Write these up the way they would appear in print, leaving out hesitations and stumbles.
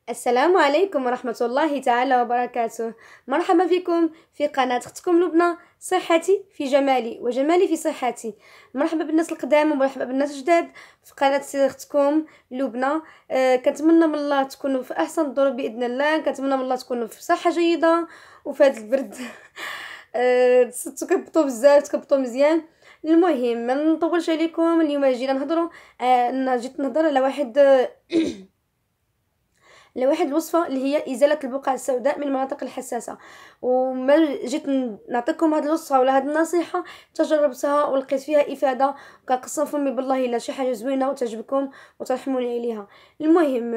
السلام عليكم ورحمة الله تعالى وبركاته. مرحبا بكم في قناة اختكم لبنى. صحتي في جمالي وجمالي في صحتي. مرحبا بالناس القدام ومرحبا بالناس الجداد في قناة اختكم لبنى. كنتمنى من الله تكونوا في احسن الظروف باذن الله. كنتمنى من الله تكونوا في صحة جيدة وفي هذا البرد تكبطوا بزاف، تكبطوا مزيان. المهم ما نطولش عليكم، اليوم جينا نهضروا. جيت نهضر على واحد لواحد الوصفه اللي هي ازاله البقع السوداء من المناطق الحساسه. وما جيت نعطيكم هذه الوصفه ولا هذه النصيحه، تجربتها ولقيت فيها افاده، وكنقسم فمي بالله الا شي حاجه زوينه وتعجبكم وترحموني عليها. المهم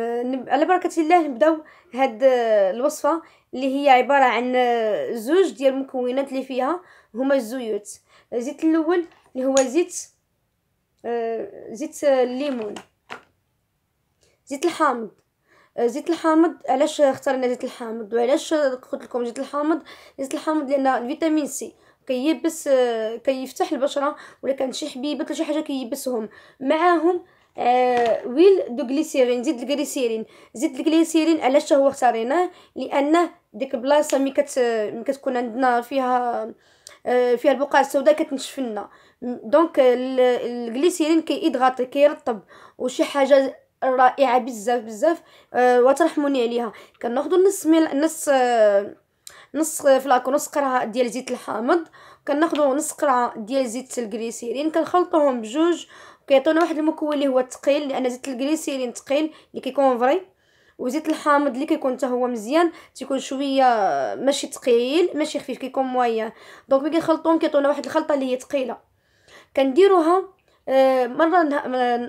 على بركه الله نبداو هاد الوصفه اللي هي عباره عن زوج ديال المكونات اللي فيها هما الزيوت. الزيت الاول اللي هو زيت الليمون، زيت الحامض. زيت الحامض علاش اخترنا زيت الحامض وعلاش قلت لكم زيت الحامض لان الفيتامين سي كيبس، كيفتح البشره، ولا كانت شي حبيبات ولا شي حاجه كيبسهم. معاهم ويل دو غليسيرين، زيت الغليسيرين. زيت الغليسيرين علاش هو اختاريناه؟ لانه ديك البلاصه ملي كتكون عندنا فيها البقع السوداء كتنشف لنا. دونك الغليسيرين كيضغط كيرطب، وشي حاجه رائعه بزاف بزاف. وترحموني عليها. كناخذوا نص فلاكو، نص قرعه ديال زيت الحامض، كناخذوا نص قرعه ديال زيت الغليسيرين، كنخلطوهم بجوج، كيعطيونا واحد المكون اللي هو الثقيل، لان زيت الغليسيرين ثقيل اللي كيكون فري، وزيت الحامض اللي كيكون حتى هو مزيان تيكون شويه ماشي ثقيل ماشي خفيف، كيكون مويه. دونك ملي كنخلطوهم كيعطيونا واحد الخلطه اللي هي ثقيله. كنديروها مره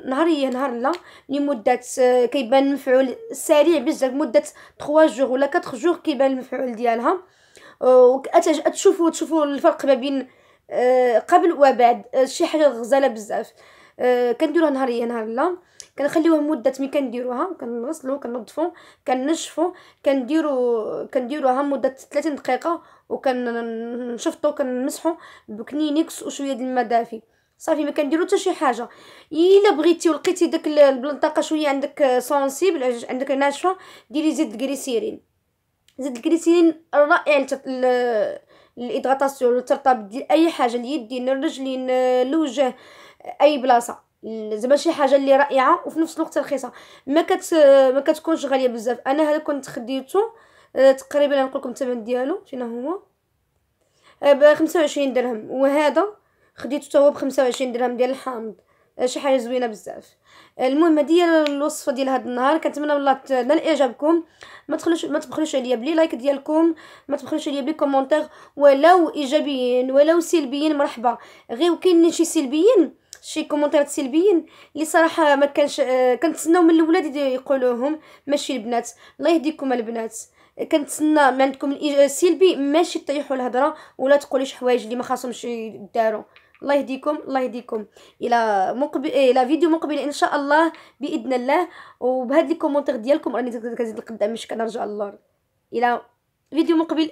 نهاريه نهار لا لمده كيبان المفعول سريع بزاف، مده 3 جوغ ولا 4 جوغ كيبان المفعول ديالها. تشوفوا الفرق ما بين قبل وبعد. شي حاجه غزاله بزاف. كنديروها نهاريه نهار لا، كنخليوها مده ملي كنديروها كنغسلو كنظفو كنشفو، كنديروها مده 30 دقيقه، وكنشفطو كنمسحو بكنينيكس وشويه د الماء دافي. صافي ما كنديرو حتى شي حاجه. الا بغيتي ولقيتي داك البلنطاقه شويه عندك سونسيبل، عندك ناشفه، ديري زيت الغليسيرين. زيت الغليسيرين رائع الادغاطاسيون والترطيب ديال اي حاجه، اليدين الرجلين الوجه، اي بلاصه. زعما شي حاجه اللي رائعه وفي نفس الوقت رخيصه، ما كتكونش غاليه بزاف. انا هذا كنت خديته تقريبا نقول لكم الثمن ديالو شنو هو، ب 25 درهم، وهذا خديته حتى هو ب 25 درهم ديال الحامض. شي حاجه زوينه بزاف. المهم هذه الوصفه ديال هذا النهار، كنتمنى والله تنال اعجابكم. ما تبخلوش عليا بلي لايك ديالكم، ما تبخلوش عليا بلي كومونتير، ولو ايجابيين ولو سلبيين مرحبا. غير كاين شي سلبيين، شي كومونتيرات سلبيين اللي صراحه ما كانش كنتسناو من الولاد يقولوهم، ماشي البنات. الله يهديكم البنات. كنتسنى من عندكم السلبي، ماشي طيحوا الهضره ولا تقوليش حوايج اللي ما خاصهمش يداروا. الله يهديكم الله يهديكم. الى فيديو مقبل ان شاء الله باذن الله. وبهاد لي كومونتير ديالكم راني كنزيد لقدام، مش كنرجع للور. الى فيديو مقبل.